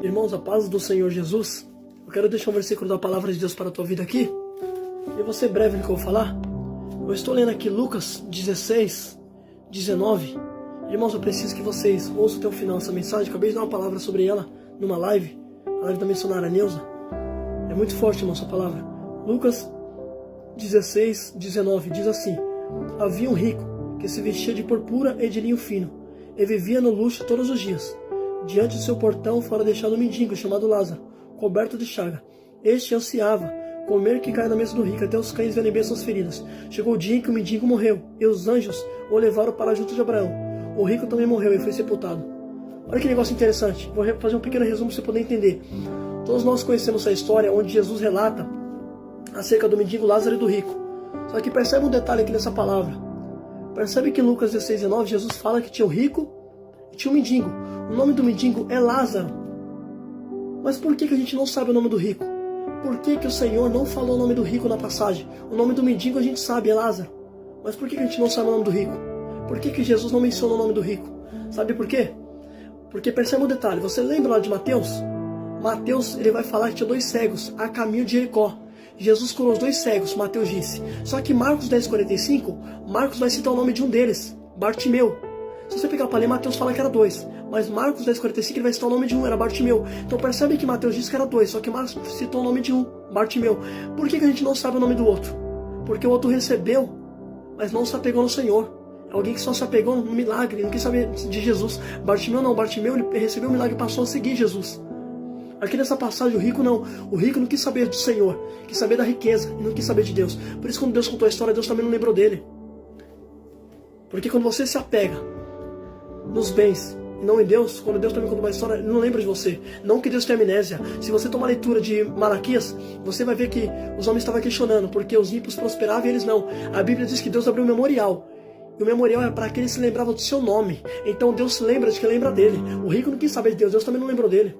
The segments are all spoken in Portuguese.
Irmãos, a paz do Senhor Jesus. Eu quero deixar um versículo da palavra de Deus para a tua vida aqui. Eu vou ser breve no que eu vou falar. Eu estou lendo aqui Lucas 16, 19. Irmãos, eu preciso que vocês ouçam até o final essa mensagem. Acabei de dar uma palavra sobre ela numa live. A live da missionária Neuza. É muito forte, irmão, essa palavra. Lucas 16, 19 diz assim: havia um rico que se vestia de purpura e de linho fino e vivia no luxo todos os dias. Diante do seu portão fora deixado um mendigo chamado Lázaro, coberto de chaga. Este ansiava comer que cai na mesa do rico, até os cães verem bem suas feridas. Chegou o dia em que o mendigo morreu, e os anjos o levaram para junto de Abraão. O rico também morreu e foi sepultado. Olha que negócio interessante. Vou fazer um pequeno resumo para você poder entender. Todos nós conhecemos essa história onde Jesus relata acerca do mendigo Lázaro e do rico. Só que percebe um detalhe aqui nessa palavra. Percebe que em Lucas 16, 19, Jesus fala que tinha o rico e tinha o mendigo. O nome do mendigo é Lázaro. Mas por que a gente não sabe o nome do rico? Por que o Senhor não falou o nome do rico na passagem? O nome do mendigo a gente sabe, é Lázaro. Mas por que a gente não sabe o nome do rico? Por que Jesus não menciona o nome do rico? Sabe por quê? Porque percebe um detalhe. Você lembra lá de Mateus? Mateus, ele vai falar que tinha 2 cegos a caminho de Jericó. Jesus curou os 2 cegos, Mateus disse. Só que Marcos 10:45, Marcos vai citar o nome de um deles, Bartimeu. Se você pegar para ler, Mateus fala que era 2. Mas Marcos 10:45 ele vai citar o nome de um, era Bartimeu. Então percebe que Mateus disse que era 2, só que Marcos citou o nome de um, Bartimeu. Por que a gente não sabe o nome do outro? Porque o outro recebeu, mas não se apegou no Senhor. Alguém que só se apegou no milagre, não quis saber de Jesus. Bartimeu não, Bartimeu ele recebeu o milagre e passou a seguir Jesus. Aqui nessa passagem, o rico não. O rico não quis saber do Senhor, quis saber da riqueza e não quis saber de Deus. Por isso, quando Deus contou a história, Deus também não lembrou dele. Porque quando você se apega nos bens e não em Deus, quando Deus também contou uma história, Ele não lembra de você. Não que Deus tenha amnésia. Se você tomar a leitura de Malaquias, você vai ver que os homens estavam questionando, porque os ímpios prosperavam e eles não. A Bíblia diz que Deus abriu um memorial. E o memorial é para que ele se lembrava do seu nome. Então Deus se lembra de que lembra dele. O rico não quis saber de Deus, Deus também não lembrou dele.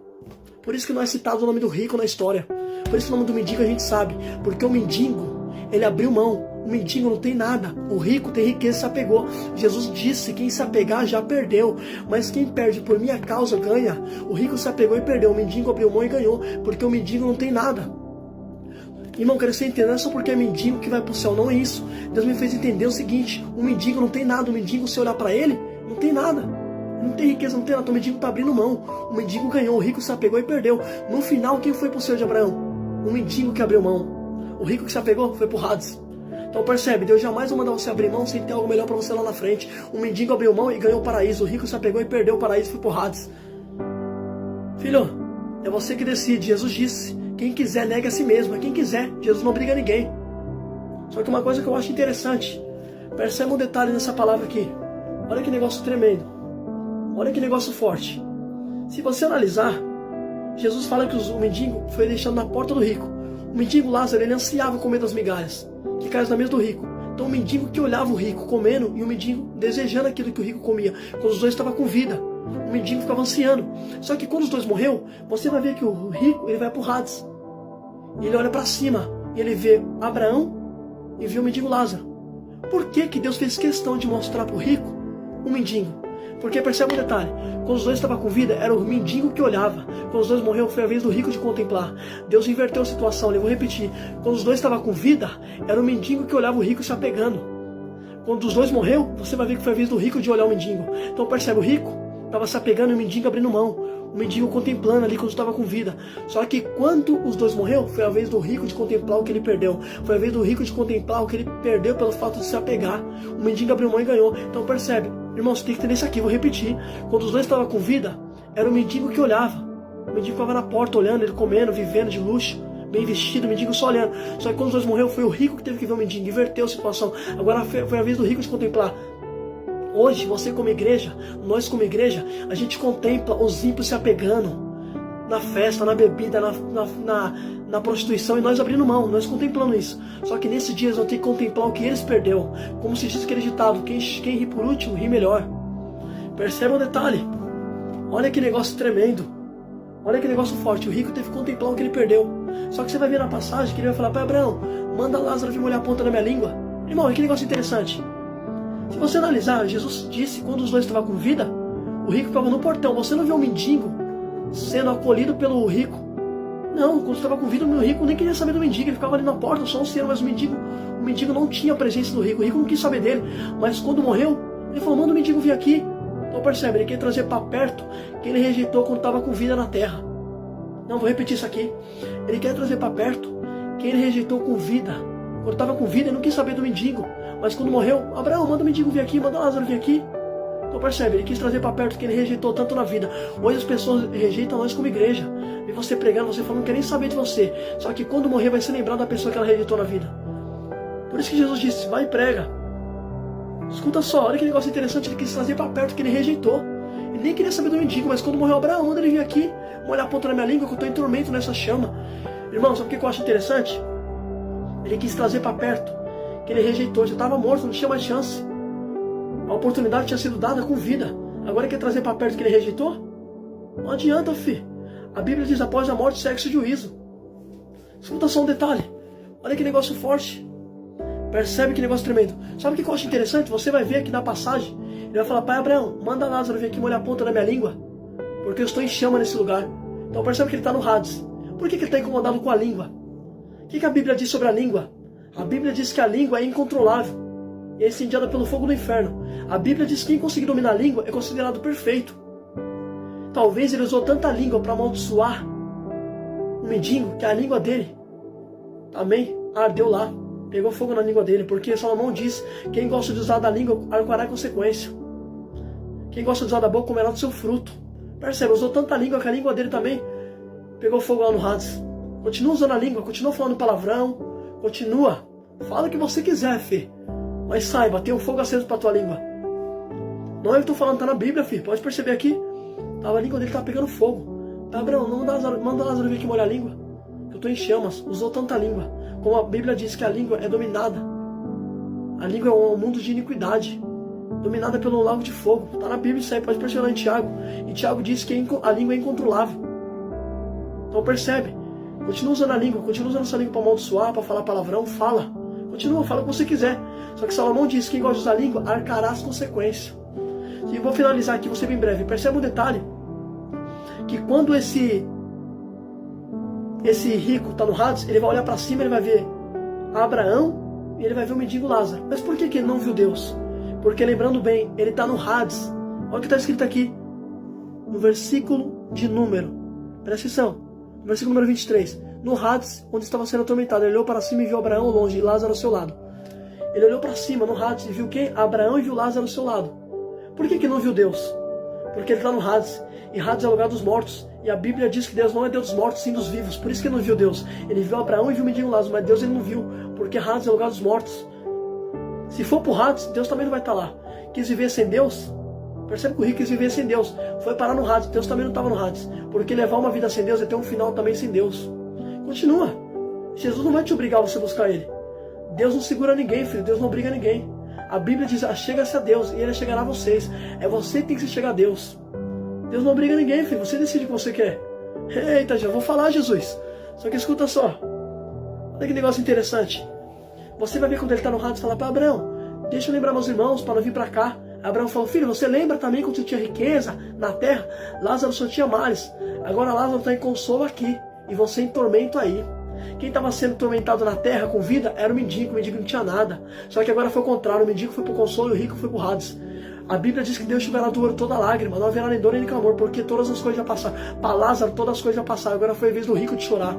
Por isso que não é citado o nome do rico na história. Por isso que o nome do mendigo a gente sabe. Porque o mendigo, ele abriu mão. O mendigo não tem nada. O rico tem riqueza e se apegou. Jesus disse, quem se apegar já perdeu. Mas quem perde por minha causa ganha. O rico se apegou e perdeu. O mendigo abriu mão e ganhou. Porque o mendigo não tem nada. Irmão, quero que você entenda, não é só porque é mendigo que vai para o céu. Não é isso. Deus me fez entender o seguinte. O mendigo não tem nada. O mendigo, se olhar para ele, não tem nada. Não tem riqueza, não tem nada. O mendigo está abrindo mão. O mendigo ganhou, o rico se apegou e perdeu. No final, quem foi para o céu de Abraão? O mendigo que abriu mão. O rico que se apegou foi para o Hades. Então percebe, Deus jamais vai mandar você abrir mão sem ter algo melhor para você lá na frente. O mendigo abriu mão e ganhou o paraíso. O rico se apegou e perdeu o paraíso e foi para o Hades. Filho, é você que decide. Jesus disse, quem quiser nega a si mesmo. É quem quiser. Jesus não obriga ninguém. Só que uma coisa que eu acho interessante. Percebe um detalhe nessa palavra aqui. Olha que negócio tremendo. Olha que negócio forte. Se você analisar, Jesus fala que o mendigo foi deixado na porta do rico. O mendigo Lázaro, ele ansiava comer das migalhas que caem na mesa do rico. Então o mendigo que olhava o rico comendo e o mendigo desejando aquilo que o rico comia. Quando os dois estavam com vida, o mendigo ficava ansiando. Só que quando os dois morreu, você vai ver que o rico ele vai para o Hades. E ele olha para cima e ele vê Abraão e vê o mendigo Lázaro. Por que Deus fez questão de mostrar para o rico o mendigo? Porque percebe um detalhe, quando os dois estavam com vida, era o mendigo que olhava. Quando os dois morreram, foi a vez do rico de contemplar. Deus inverteu a situação, eu vou repetir. Quando os dois estavam com vida, era o mendigo que olhava o rico se apegando. Quando os dois morreram, você vai ver que foi a vez do rico de olhar o mendigo. Então percebe, o rico estava se apegando e o mendigo abrindo mão. O mendigo contemplando ali quando estava com vida. Só que quando os dois morreram, foi a vez do rico de contemplar o que ele perdeu. Foi a vez do rico de contemplar o que ele perdeu pelo fato de se apegar. O mendigo abriu mão e ganhou. Então percebe, irmão, você tem que entender isso aqui, vou repetir. Quando os dois estavam com vida, era o mendigo que olhava. O mendigo ficava na porta olhando, ele comendo, vivendo de luxo, bem vestido, o mendigo só olhando. Só que quando os dois morreram, foi o rico que teve que ver o mendigo, inverteu a situação. Agora foi a vez do rico de contemplar. Hoje, você como igreja, nós como igreja, a gente contempla os ímpios se apegando na festa, na bebida, na prostituição, e nós abrindo mão, nós contemplando isso. Só que nesse dia eles vão ter que contemplar o que eles perderam. Como se diz aquele ditado, quem ri por último, ri melhor. Perceba o detalhe. Olha que negócio tremendo. Olha que negócio forte. O rico teve que contemplar o que ele perdeu. Só que você vai ver na passagem que ele vai falar, pai Abraão, manda Lázaro vir molhar a ponta da minha língua. Irmão, olha que negócio interessante. Se você analisar, Jesus disse, quando os dois estavam com vida, o rico ficava no portão. Você não vê um mendigo sendo acolhido pelo rico. Não, quando estava com vida, o rico nem queria saber do mendigo, ele ficava ali na porta, só anunciando, mas o mendigo não tinha a presença do rico, o rico não quis saber dele, mas quando morreu, ele falou, manda o mendigo vir aqui. Então percebe, ele quer trazer para perto quem ele rejeitou quando estava com vida na terra. Não, vou repetir isso aqui. Ele quer trazer para perto quem ele rejeitou com vida. Quando estava com vida, ele não quis saber do mendigo, mas quando morreu, Abraão, manda o mendigo vir aqui, manda Lázaro vir aqui. Então percebe, ele quis trazer para perto quem ele rejeitou tanto na vida. Hoje as pessoas rejeitam nós como igreja. E você pregando, você falando, não quer nem saber de você. Só que quando morrer vai ser lembrado da pessoa que ela rejeitou na vida. Por isso que Jesus disse, vai e prega. Escuta só, olha que negócio interessante, ele quis trazer para perto quem ele rejeitou. Ele nem queria saber do mendigo, mas quando morreu Abraão, manda ele vir aqui, molhar a ponta na minha língua que eu estou em tormento nessa chama. Irmão, sabe o que eu acho interessante? Ele quis trazer para perto que ele rejeitou, já estava morto, não tinha mais chance. A oportunidade tinha sido dada com vida. Agora quer trazer para perto que ele rejeitou? Não adianta, filho. A Bíblia diz, após a morte, sexo e juízo. Escuta só um detalhe. Olha que negócio forte. Percebe que negócio tremendo. Sabe o que eu acho interessante? Você vai ver aqui na passagem. Ele vai falar, pai Abraão, manda Lázaro vir aqui molhar a ponta da minha língua. Porque eu estou em chama nesse lugar. Então percebe que ele está no Hades. Por que ele está incomodado com a língua? O que a Bíblia diz sobre a língua? A Bíblia diz que a língua é incontrolável. E é incendiada pelo fogo do inferno. A Bíblia diz que quem conseguir dominar a língua é considerado perfeito. Talvez ele usou tanta língua para amaldiçoar o mendigo que a língua dele também ardeu lá. Pegou fogo na língua dele. Porque Salomão diz, quem gosta de usar da língua arcará consequência. Quem gosta de usar da boca comerá do seu fruto. Percebe, usou tanta língua que a língua dele também pegou fogo lá no Hades. Continua usando a língua, continua falando palavrão, continua. Fala o que você quiser, filho. Mas saiba, tem um fogo aceso para tua língua. Não é o que eu estou falando, tá na Bíblia, filho. Pode perceber aqui. A língua dele tá pegando fogo. Tá, Abraão, não manda Lázaro vir aqui molhar a língua. Eu estou em chamas. Usou tanta língua. Como a Bíblia diz que a língua é dominada. A língua é um mundo de iniquidade. Dominada pelo lago de fogo. Tá na Bíblia isso aí, pode perceber lá em Tiago. E Tiago diz que a língua é incontrolável. Então percebe. Continua usando a língua. Continua usando essa língua para amaldiçoar, para falar palavrão. Fala. Continua, fala o que você quiser. Só que Salomão diz que quem gosta de usar a língua arcará as consequências. E vou finalizar aqui, você bem breve. Percebe um detalhe. Que quando esse rico está no Hades, ele vai olhar para cima, ele vai ver Abraão e ele vai ver o mendigo Lázaro. Mas por que ele não viu Deus? Porque, lembrando bem, ele está no Hades. Olha o que está escrito aqui. No versículo de número. Presta atenção. No versículo número 23. No Hades, onde estava sendo atormentado, ele olhou para cima e viu Abraão longe e Lázaro ao seu lado. Ele olhou para cima no Hades e viu quem? Abraão e viu Lázaro ao seu lado. Por que não viu Deus? Porque ele está no Hades. E Hades é o lugar dos mortos. E a Bíblia diz que Deus não é Deus dos mortos, sim dos vivos. Por isso que ele não viu Deus. Ele viu Abraão e viu o mendigo Lázaro, mas Deus ele não viu. Porque Hades é o lugar dos mortos. Se for para o Hades, Deus também não vai estar lá. Quis viver sem Deus? Percebe que o rico quis viver sem Deus. Foi parar no Hades. Deus também não estava no Hades. Porque levar uma vida sem Deus é ter um final também sem Deus. Continua. Jesus não vai te obrigar a você buscar Ele. Deus não segura ninguém, filho. Deus não obriga ninguém. A Bíblia diz, chega-se a Deus e Ele chegará a vocês. É você que tem que se chegar a Deus. Deus não obriga ninguém, filho. Você decide o que você quer. Eita, já vou falar, Jesus. Só que escuta só. Olha que negócio interessante. Você vai ver quando ele está no Hades e fala para Abraão, deixa eu lembrar meus irmãos para não vir para cá. Abraão falou, filho, você lembra também quando você tinha riqueza na terra? Lázaro só tinha males. Agora Lázaro está em consolo aqui. E você em tormento aí. Quem estava sendo tormentado na terra com vida era o mendigo não tinha nada. Só que agora foi o contrário, o mendigo foi para o consolo e o rico foi para o Hades. A Bíblia diz que Deus enxugará do olho toda lágrima, não haverá nem dor nem clamor, porque todas as coisas já passaram. Para Lázaro todas as coisas já passaram, agora foi a vez do rico de chorar.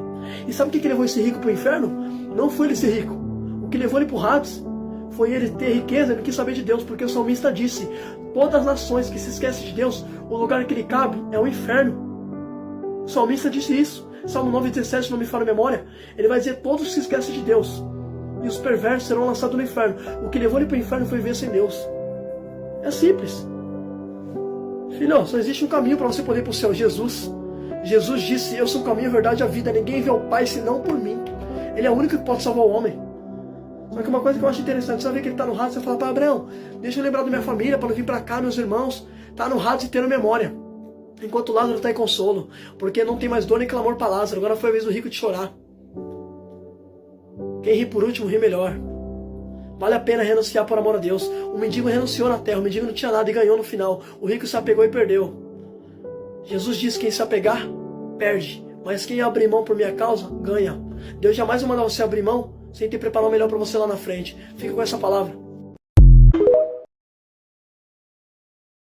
E sabe o que levou esse rico para o inferno? Não foi ele ser rico. O que levou ele para o Hades foi ele ter riqueza e não quis saber de Deus, porque o salmista disse, todas as nações que se esquecem de Deus, o lugar que ele cabe é o inferno. O salmista disse isso. Salmo 9,17, não me fala a memória, ele vai dizer, todos que se esquecem de Deus, e os perversos serão lançados no inferno. O que levou ele para o inferno foi viver sem Deus. É simples. Filho, só existe um caminho para você poder ir para o céu, Jesus. Jesus disse, eu sou o caminho, a verdade e a vida, ninguém vê ao Pai senão por mim. Ele é o único que pode salvar o homem. Só que uma coisa que eu acho interessante, você vai ver que ele está no Hades, você fala para Abraão, deixa eu lembrar da minha família, para não vir para cá, meus irmãos, está no Hades e tendo memória. Enquanto Lázaro está em consolo, porque não tem mais dor nem clamor para Lázaro, agora foi a vez do rico de chorar. Quem ri por último, ri melhor. Vale a pena renunciar por amor a Deus. O mendigo renunciou na terra, o mendigo não tinha nada e ganhou no final. O rico se apegou e perdeu. Jesus diz que quem se apegar, perde. Mas quem abrir mão por minha causa, ganha. Deus jamais vai mandar você abrir mão sem ter preparado o melhor para você lá na frente. Fica com essa palavra.